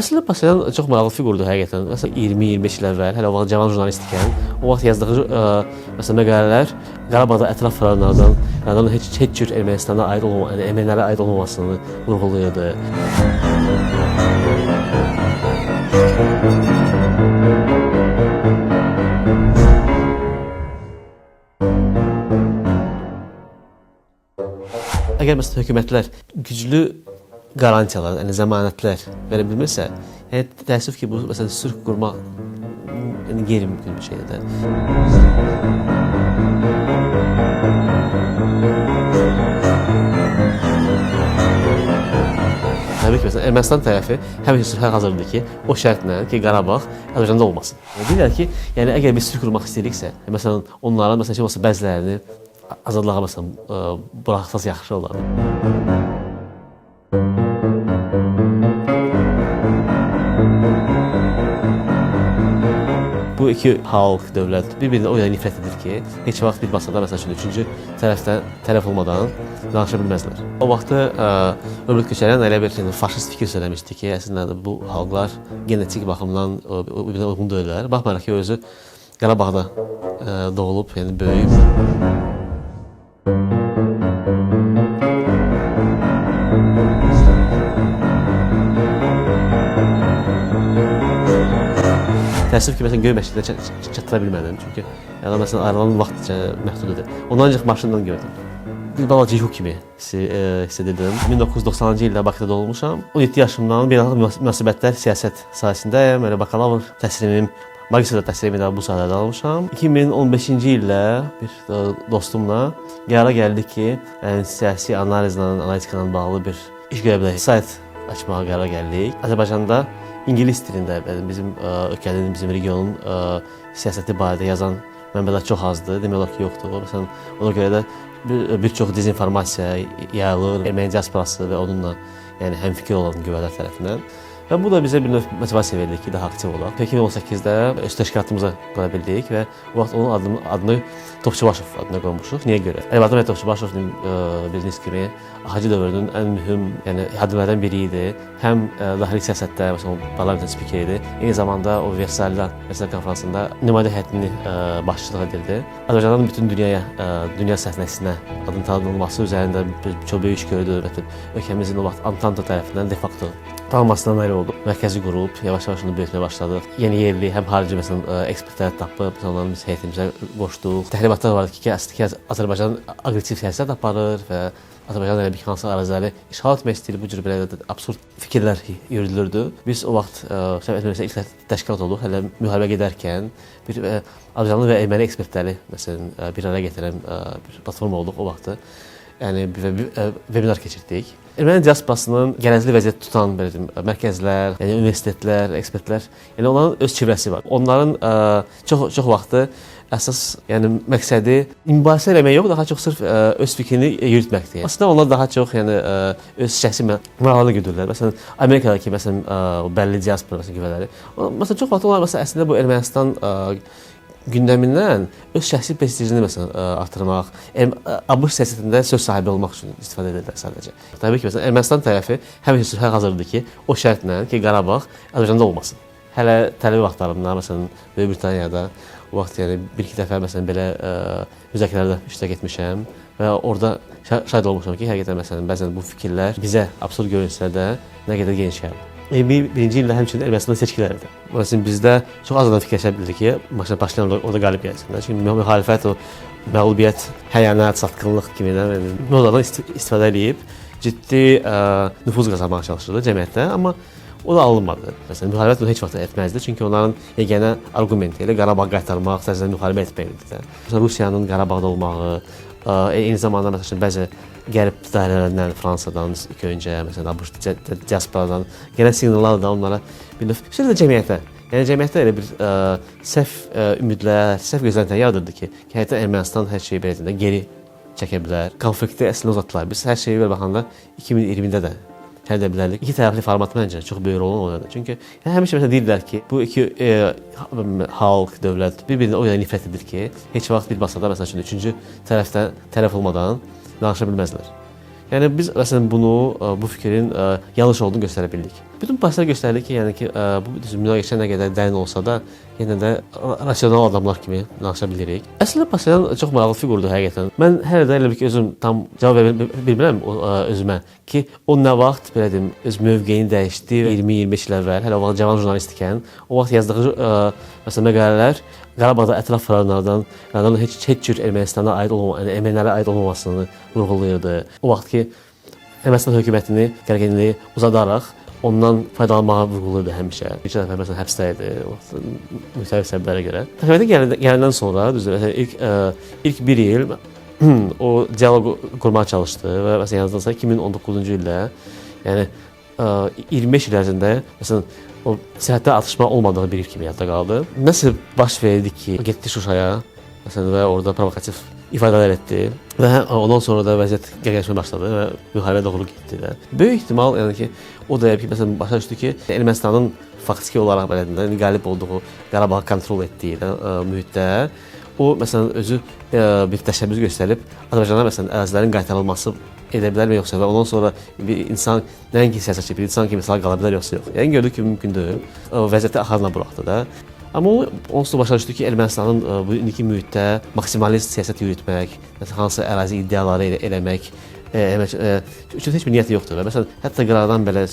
Əslində Paşinyan çox maraqlı fiqurdur həqiqətən. Məsələn 20-25 il əvvəl hələ o vaxt cavan jurnalist ikən, o vaxt yazdığı məsələn məqalələr Qarabağda ətraf falanlardan heç cür Ermənistana aid olmaması, yəni ermənilərə aid olmamasını vurğulayırdı. Əgər məsələn hökumətlər güclü qarantiyalar, yəni zəmanətlər verə bilmirsə, yəni təəssüf ki, bu məsələn sülh qurmaq yəni qeyri-mümkün bir şeydir də. Təbii ki, məsələn Ermənistan tərəfi həmişə sülhə hazırdır ki, o şərtlə ki, Qarabağ Azərbaycanda olmasın. Deyirlər ki, yəni əgər biz sülh qurmaq istəyiriksə, məsələn onların məsələn heç olmasa bəzilərini azadlığa məsələn buraxsaq yaxşı olar. Bu iki xalq, dövlət bir-birinə o qədər nifrət edir ki, heç vaxt bir masada məsəl üçün üçüncü tərəfdən tərəf olmadan danışa bilməzlər. O vaxtı Robert Köçəryan elə bir faşist fikir söyləmişdi ki, əslində bu xalqlar genetik baxımdan bir-birinə uyğun deyirlər. Baxmayaraq ki, özü Qarabağda doğulub, yəni böyüyüb. Təəssüf ki, məsələn, göy məşqdə çatıra bilmədim. Çünki yəni, məsələn, ayrılan vaxt məhduddur. Onu ancaq maşından gördüm. Bir balaca yuh kimi hiss edirdim. 1990-cı ildə Bakıda doğulmuşam. 17 yaşımdan beynəlxalq münasibətlər, siyasət sahəsindəyəm. Bakalavrın təhsilimim, magistr təhsilimi də bu sahədə almışam. 2015-ci ildə bir dostumla qərara gəldik ki, yəni, siyasi analizlə, analitiklə bağlı bir iş görə bilərik. Sayt açmağa qərara gəldik. Azərbaycanda İngilis dilində bizim ölkənin, bizim regionun siyasəti barədə yazan mənbələr çox azdır, demək olar ki, yoxdur. Məsələn, ona görə də bir çox dezinformasiya yayılır, erməni diasporası və onunla yəni, həmfikir olan qüvvələr tərəfindən. Və bu da bizə bir növ motivasiya verildi ki, daha aktiv olaq. 2018-də öz təşkilatımıza qura bildik və o vaxt onun adını Topçubaşov adına qoymuşuq. Niyə görə? Əlbəttə, Topçubaşov bildiyiniz kimi Hacı dövrünün ən mühüm yəni, hadimlərdən biri idi. Həm daxili siyasətdə, məsələn, parlamentin spikeri idi. Eyni zamanda o Versal konfransında nümayəndə heyətini başçılıq edirdi. Azərbaycanın bütün dünya səhnəsinə adın tanınması üzərində çox böyük iş gördü. Ölkəmizin o vaxt Antanta tərəfindən de facto tanınmasına nail oldu. Mərkəzi qrup, yavaş-yavaş onu böyütməyə başladıq. Yeni yerli, həm xarici məsələn ekspertlər tapıb, onların biz heyətimizə qoşduq. Təhribatlar vardı ki, Azərbaycan aqressiv siyasət aparır və Azərbaycan elə bir hansı əraziləri işğal etmək istəyir, bu cür belə absurd fikirlər yürüdülürdü. Biz o vaxt ilk təşkilat olduq, hələ müharibə gedərkən bir Azərbaycanlı və erməni ekspertləri məsələn bir araya gətirən bir platforma olduq o vaxtı. Yəni webinar keçirdik. Erməni diasporasının gələcəkli vəziyyət tutan belə mərkəzlər, yəni universitetlər, ekspertlər, yəni onların öz çevrəsi var. Onların çox vaxtı əsas yəni məqsədi mübahisə eləmək yox, daha çox sırf öz fikrini yürütməkdir. Aslında onlar daha çox yəni öz şəxsi maraqlarını güdürlər. Məsələn, Amerikadakı məsələn bəlli diaspora qüvvələri. Məsələn çox vaxt onlar məsələn əslində bu Ermənistan gündəmindən öz şəxsi prestijini məsələn artırmaq, ABŞ siyasətində söz sahibi olmaq üçün istifadə edirlər sadəcə. Təbii ki, məsələn Ermənistan tərəfi həmişə sülhə hazırdır ki, o şərtlə ki, Qarabağ Azərbaycanda olmasın. Hələ tələbə vaxtlarımda məsələn Böyük Britaniyada o vaxt yəni bir-iki dəfə məsələn belə müzakirələrdə iştirak etmişəm və orada şahid olmuşam ki, həqiqətən məsələn bəzən bu fikirlər bizə absurd görünsə də nə qədər geniş yayılır. 21-ci ildə həmçinin Ermənistanda seçkilər idi. Məsələn, bizdə çox az adam fikirləşə bildi ki, Paşinyan orada qalib gəlsin. Çünki müxalifət o məğlubiyyət, həyyanət, satqınlıq kimi modadan istifadə edib ciddi nüfuz qazanmağa çalışırdı cəmiyyətdə, amma o da alınmadı. Məsələn, müxalifət bunu heç vaxt etməzdi, çünki onların yeganə arqumenti ilə Qarabağ qaytarmaq, sərsən müharibə etməkdir. Məsələn, Rusiyanın Qarabağda olmağı, eyni zamanda məsələn bəzi qərb dairələrindən, Fransadan ilk öncə, məsələn, ABŞ diasporadan gələn siqnallar da onlara bir növ xüsusilə cəmiyyətə, yəni cəmiyyətdə elə bir səhv ümidlər, səhv gözləntilər yaradırdı ki, həqiqətən Ermənistan hər şeyi belə geri çəkə bilər. Konflikti əslində uzatdılar. Biz hər şeyi belə baxanda 2020-də də həll edə bilərdik. İki tərəfli format məncə çox böyük rol oynadı. Çünki həmişə məsələn deyirlər ki, bu iki xalq, dövlət bir-birinə o qədər nifrət edir ki, heç vaxt bir masada məsəl üçün üçüncü tərəfdən tərəf olmadan danışa bilməzlər. Yəni biz məsələn bu fikrin yanlış olduğunu göstərə bildik. Bütün pasientlər göstərdi ki, yəni ki, bu münaqişə nə qədər dərin olsa da, yenə də rasional adamlar kimi danışa bilirik. Əslində pasient çox maraqlı fiqurdur həqiqətən. Mən hələ də elə bir ki, özüm tam cavab verə bilmirəm özümə ki, o nə vaxt belə deyim, öz mövqeyini dəyişdi 20-25 il əvvəl, hələ o vaxt cavan jurnalist ikən, o vaxt yazdığı məsələn məqalələr Qarabağda ətraf fırlanlardan heç cür Ermənistana aid olmaması, ermənilərə aid olmamasını vurğulayırdı. O vaxt ki, Ermənistan hökumətini, gərginliyi uzadaraq ondan faydalanmağa vurğulayırdı həmişə. Bir dəfə məsələn həbsdə idi, müxtəlif səbəblərə görə. Hökumətə gələndən sonra, düzdür, ilk bir il o dialoq qurmağa çalışdı və məsələn yazılsa 2019-cu ildə, yəni 25 il ərzində məsələn o sərhəddə atışma olmadığı bir il kimi yadda qaldı. Nəsə baş verdi ki, getdi Şuşaya məsələn və orada provokativ ifadələr etdi və ondan sonra da vəziyyət gərginləşməyə başladı və müharibə doğru getdi də. Böyük ehtimal yəni ki, o da məsələn başa düşdü ki, Ermənistanın faktiki olaraq belə deyim, qalib olduğu, Qarabağı kontrol etdiyi mühitdə o məsələn özü bir təşəbbüs göstərib Azərbaycana məsələn ərazilərin qaytarılması edə bilərmi yoxsa və ondan sonra bir insan nəinki siyasətçi, bir insan kimi sağ qala bilər yoxsa yox. Yəni gördük ki, mümkün deyil. Vəziyyəti axarına buraxdı da. Amma o onsuz da başa düşdü ki, Ermənistanın bu indiki mühitdə maksimalist siyasət yürütmək, hansı ərazi iddiaları eləmək üçün heç bir niyyəti yoxdur. Məsələn, hətta qıraqdan belə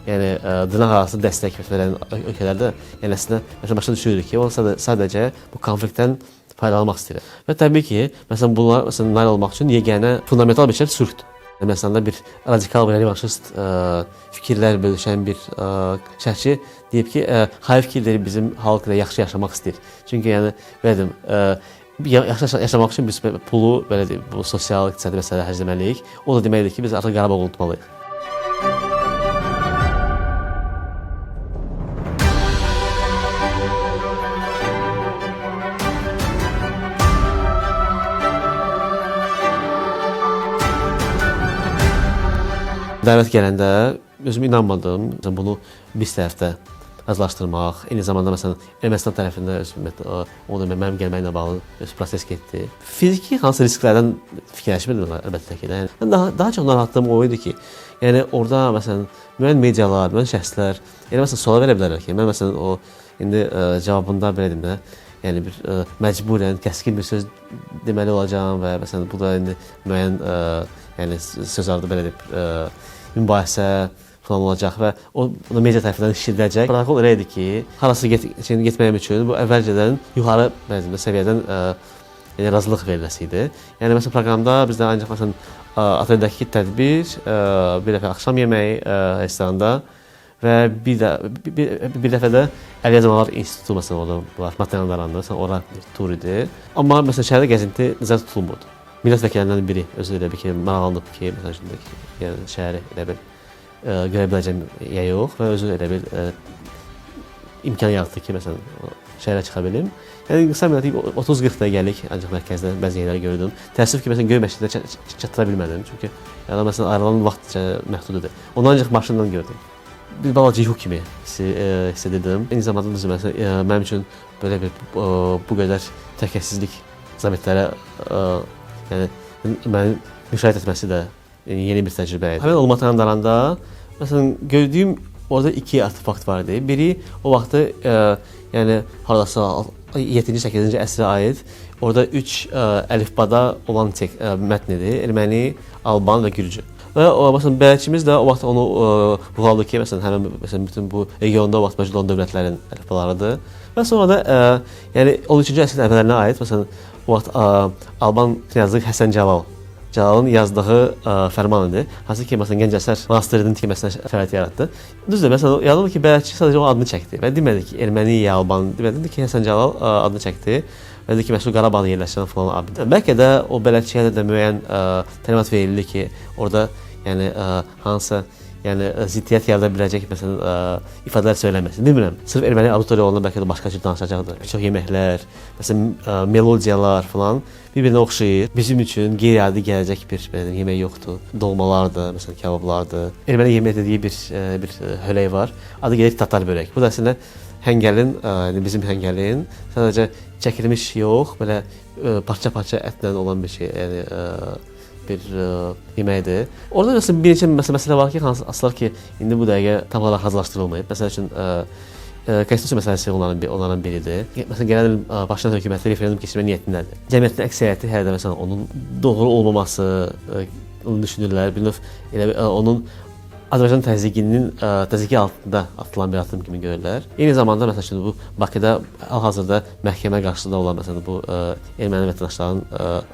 yəni dırnaq arası dəstək verən ölkələrdə yəni əslində başa düşürük ki, o sadəcə bu konfliktdən faydalanmaq istəyir. Və təbii ki, məsələn bunlar nail olmaq üçün yeganə fundamental bir şey sülhdür. Ermənistanda bir radikal bir revanşist fikirlər bölüşən bir şəxsçi deyib ki, hayf fikirləri bizim xalq ilə yaxşı yaşamaq istəyir. Çünki yəni belə deyim, yaxşı yaşamaq üçün biz pulu belə deyim, bu sosial iqtisadi məsələlərə xərcləməliyik. O da deməkdir ki, biz artıq Qarabağı unutmalıyıq. Dəvət gələndə özüm inanmadım. Bunu bir tərəfdə razılaşdırmaq, eyni zamanda məsələn Ermənistan tərəfində o da mənim gəlməklə bağlı öz proses getdi. Fiziki hansı risklərdən fikirləşmirdim əlbəttə ki. Yəni daha çox narahatlığım o idi ki, yəni orada məsələn müəyyən medialar, müəyyən şəxslər elə məsələn sual verə bilərlər ki, mən məsələn o indi cavabında belə deyim də, yəni bir məcburən kəskin bir söz deməli olacağam və məsələn bu da indi müəyyən yəni söz ardı belə deyib mübahisə falan olacaq və o media tərəfindən işlədiləcək. Protokol elə idi ki, harası getməyim üçün bu əvvəlcədən yuxarı səviyyədən yəni razılıq veriləsi idi. Yəni məsələn proqramda bizdə ancaq məsələn ateldəki tədbir, bir dəfə axşam yeməyi restoranda və bir dəfə də Əli Əcəmalar İnstitutu məsələn orada var, materiallarında, ora bir tur idi. Amma məsələn şəhərdə gəzinti nəzərdə tutulmurdu. Millət vəkillərindən biri özü elə bir ki, maraqlanıb ki, məsələn yəni şəhəri elə bir görə biləcəm ya yox və özü elə bir imkan yaratdı ki, məsələn şəhərə çıxa bilim. Yəni qısa müddətli 30-40 dəqiqəlik ancaq mərkəzdə bəzi yerləri gördüm. Təəssüf ki, məsələn Göy məscidə çatıra bilmədim çünki yəni məsələn ayrılan vaxt məhduddur. Onu ancaq maşından gördüm. Bir balaca yuxu kimi hiss edirdim. Eyni zamanda məsələn mənim üçün belə bir bu qədər təhlükəsizlik zabitlərə yəni məni müşahidə etməsi də yeni bir təcrübə idi. Həmin Almatının daranda məsələn gördüyüm orada iki artefakt var idi. Biri o vaxtı yəni hardasa 7-8-ci əsrə aid orada 3 əlifbada olan mətn idi. Erməni, Alban və Gürcü. Və məsələn bələdçimiz də o vaxt onu vurğuladı ki, məsələn bütün bu regionda o vaxt mövcud olan dövlətlərin əlifbalarıdır. Və sonra da yəni 13-cü əsrin əvvəllərinə aid məsələn o vaxt Alban knyazı Həsən Cəlalın yazdığı fərman idi. Hansı ki, məsələn, Gənc Əsər monastırının tikilməsinə şərait yaratdı. Düzdür, məsələn, yadımdır ki, bələdçi sadəcə o adını çəkdi və demədi ki, erməni ya Alban, demədi ki, Həsən Cəlal adını çəkdi və dedi ki, məsələn, Qarabağda yerləşən falan abid. Bəlkə də o bələdçiyə də müəyyən təlimat verildi ki, orada yəni hansısa yəni ziddiyyət yarada biləcək məsələn ifadələr söyləməsin. Bilmirəm. Sırf erməni auditoriya olanda bəlkə də başqa cür danışacaqdı. Bir çox yeməklər, məsələn melodiyalar falan bir-birinə oxşayır. Bizim üçün qeyri-adi gələcək bir yemək yoxdur. Dolmalardır, məsələn kabablardır. Erməni yemək dediyi bir hölək var. Adı gəlir tatar börək. Bu da əslində həngəlin, bizim həngəlin sadəcə çəkilmiş yox, belə parça-parça ətlə olan bir şey. Yəni bir yeməkdir. Orada məsələn bir neçə məsələ var ki, hansılar ki, indi bu dəqiqə tam olaraq hazırlaşdırılmayıb. Məsəl üçün konstitusiya məsələsi onlardan biridir. Məsələn, gələn il Paşinyan hökuməti referendum keçirmə niyyətindədir. Cəmiyyətin əksəriyyəti hələ də məsələn onun doğru olmaması onu düşünürlər. Bir növ elə onun Azərbaycan təzyiqi altında atılan bir addım kimi görürlər. Eyni zamanda məsəl üçün bu Bakıda hal-hazırda məhkəmə qarşısında olan məsələn bu erməni vətəndaşların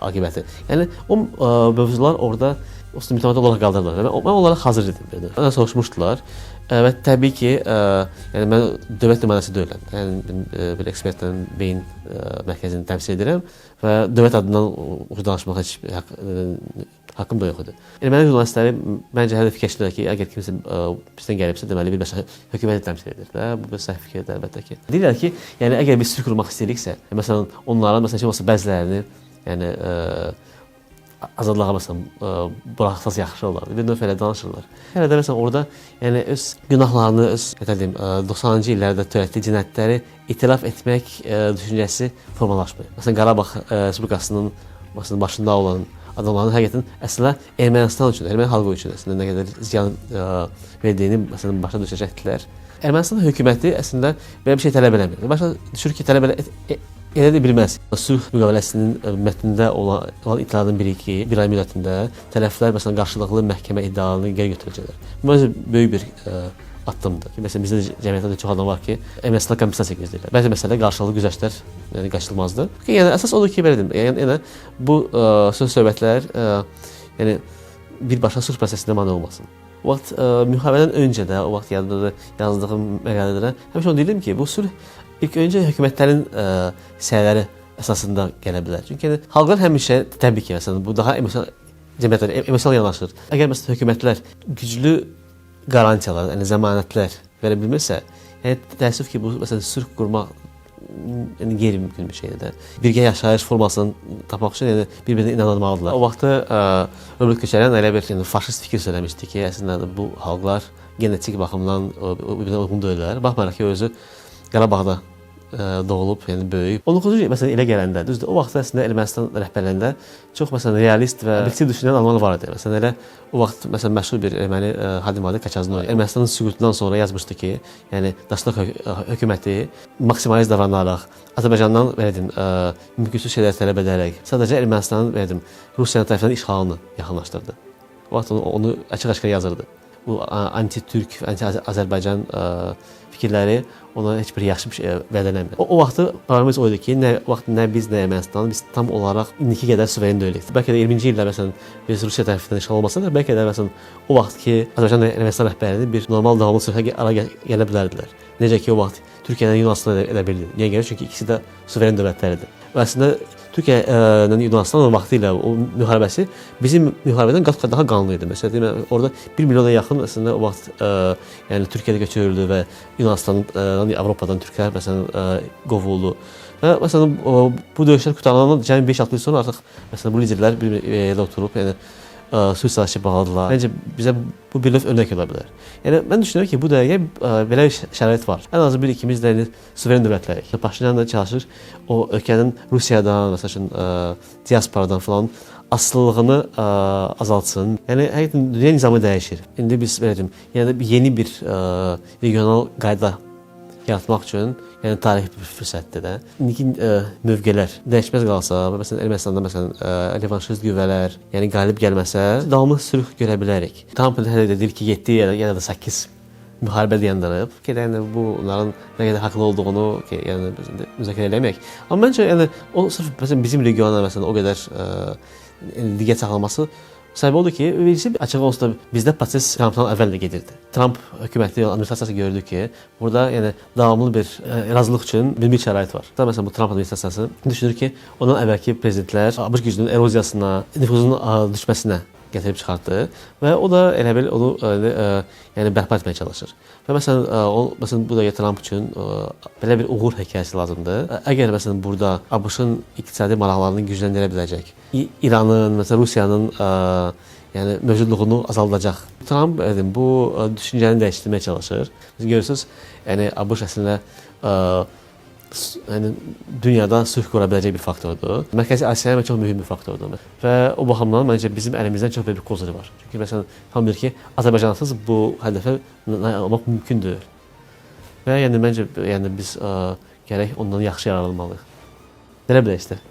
aqibəti. Yəni o mövzular orada mütəmadi olaraq qaldırılır. Mən onlara hazır idim. Məndən soruşmuşdular. Və təbii ki, yəni mən dövlət nümayəndəsi deyiləm. Yəni bir ekspertlərin beyin mərkəzini təmsil edirəm və dövlət adından danışmağa heç haqqım da yox idi. Erməni jurnalistləri məncə hələ fikirləşirlər ki, əgər kimsə bizdən gəlibsə, deməli birbaşa hökuməti təmsil edir də. Bu bir səhv fikirdir əlbəttə ki. Deyirlər ki, yəni əgər biz sülh qurmaq istəyiriksə, məsələn onların məsələn bəzilərini yəni azadlığa məsələn buraxsaz yaxşı olar. Bir növ elə danışırlar. Hələ də məsələn orada yəni öz günahlarını, öz 90-cı illərdə törətdiyi cinayətləri etiraf etmək düşüncəsi formalaşmır. Məsələn Qarabağ Respublikasının başında olan adamların həqiqətən əslində Ermənistan üçün, erməni xalqı üçün əslində nə qədər ziyan verdiyini məsələn başa düşəcəkdilər. Ermənistan hökuməti əslində belə bir şey tələb eləmir. Başa düşür ki, tələb elə də bilməz. Sülh müqaviləsinin mətnində olan iddialardan biri ki, bir ay müddətində tərəflər məsələn qarşılıqlı məhkəmə iddialarını geri götürəcəklər. Bu məncə böyük bir addımdır. Məsələn bizdə cəmiyyətdə çox adam var ki, Ermənistan kompensasiya gözləyirlər. Bəzi məsələ qarşılıqlı güzəştlər yəni qaçılmazdır. Yəni əsas odur ki, belə deyim. Yəni bu söhbətlər yəni birbaşa sülh prosesində mane olmasın. O vaxt müharibədən öncə də, o vaxt yazdığım məqalələrdə həmişə onu deyirdim ki, bu sülh ilk öncə hökumətlərin səyləri əsasında gələ bilər. Çünki xalqlar həmişə təbii ki, məsələn bu daha emosional yanaşır. Əgər məsələn hökumətlər güclü qarantiyalar, yəni zəmanətlər verə bilmirsə, yəni təəssüf ki, bu məsələn sülh qurmaq yəni qeyri-mümkün bir şeydir də. Birgə yaşayış formasını tapmaq üçün yəni bir-birinə inanmalıdırlar. O vaxtı Robert Köçəryan elə bir faşist fikir söyləmişdi ki, əslində bu xalqlar genetik baxımdan bir-birinə uyğun deyillər. Baxmayaraq ki, özü Qarabağda doğulub, yəni böyüyüb. 19-cu məsələn elə gələndə, düzdür, o vaxt əslində Ermənistan rəhbərlərində çox məsələn realist və obyektiv düşünən adamlar var idi. Məsələn elə o vaxt məsələn məşhur bir erməni hakim vardı, Kaçaznoy. Ermənistanın süqutundan sonra yazmışdı ki, yəni Daşnaq hökuməti maksimalist davranaraq Azərbaycandan belə deyim, mümkünsüz şeylər tələb edərək sadəcə Ermənistanın belə deyim, Rusiyanın tərəfindən işğalını yaxınlaşdırdı. O vaxt onu açıq-aşkar yazırdı. Bu anti-Türk, anti-Azərbaycan fikirləri ona heç bir yaxşı bir şey vəd eləmir. O vaxtı problemimiz o idi ki, nə biz, nə Ermənistan, biz tam olaraq indiki qədər suveren deyilik. Bəlkə də 20-ci ildə məsələn biz Rusiya tərəfindən işğal olmasa da, bəlkə də məsələn o vaxt ki, Azərbaycan və Ermənistan rəhbərləri bir normal davamlı sülhə ara gələ bilərdilər. Necə ki, o vaxt Türkiyə ilə Yunanıstan edə bildi. Niyə görə? Çünki ikisi də suveren dövlətlərdir. Və əslində Türkiyə ilə Yunanıstan vaxtı ilə o müharibəsi bizim müharibədən qat-qat daha qanlı idi. Məsələn, orada 1 milyona yaxın əslində o vaxt yəni Türkiyədə köçürüldü və Yunanistandan, Avropadan türklər məsələn qovuldu. Və məsələn bu döyüşlər qurtarandan cəmi 5-6 il sonra artıq məsələn bu liderlər bir yerdə oturub, yəni sülh sazişi bağladılar. Məncə bizə bu bir növ örnək ola bilər. Yəni mən düşünürəm ki, bu dəqiqə belə bir şərait var. Ən azı bir ikimiz də suveren dövlətlərik. Paşinyan da çalışır o ölkənin Rusiyadan, məsələn, diasporadan falan asılılığını azaltsın. Yəni həqiqətən dünya nizamı dəyişir. İndi biz belə deyim, yəni yeni bir regional qayda yaratmaq üçün, yəni tarixi bir fürsətdir də. İndiki mövqelər dəyişməz qalsa, məsələn Ermənistanda məsələn revanşist qüvvələr, yəni qalib gəlməsə, davamlı sülh görə bilərik. Trump hələ də deyir ki, 7 ya da 8 müharibə dayandırıb. Yəni bunların nə qədər haqlı olduğunu yəni müzakirə eləmək. Amma məncə yəni o sırf məsələn bizim regiona məsələn o qədər diqqət saxlaması səbəb odur ki, birisi açıq olsa da bizdə proses Trumpdan əvvəl də gedirdi. Trump hökuməti, administrasiyası gördü ki, burada yəni davamlı bir razılıq üçün bir şərait var. Məsələn bu Trump administrasiyası düşünür ki, ondan əvvəlki prezidentlər ABŞ gücünün eroziyasına, nüfuzunun düşməsinə gətirib çıxartdı və o da elə bil onu yəni bərpa etməyə çalışır. Və məsələn bu da Trump üçün belə bir uğur hekayəsi lazımdır. Əgər məsələn burada ABŞ-ın iqtisadi maraqlarını gücləndirə biləcək, İranın, məsələn Rusiyanın yəni mövcudluğunu azaldacaq. Trump bu düşüncəni dəyişdirməyə çalışır. Siz görürsüz, yəni ABŞ əslində yəni dünyada sülh qura biləcək bir faktordur. Mərkəzi Asiya çox mühüm bir faktordur. Və o baxımdan məncə bizim əlimizdən çox böyük bir koziri var. Çünki məsələn hamı bilir ki, Azərbaycansız bu hədəfə nail olmaq mümkün deyil. Və yəni məncə yəni biz gərək ondan yaxşı yararlanmalıyıq. Belə istər.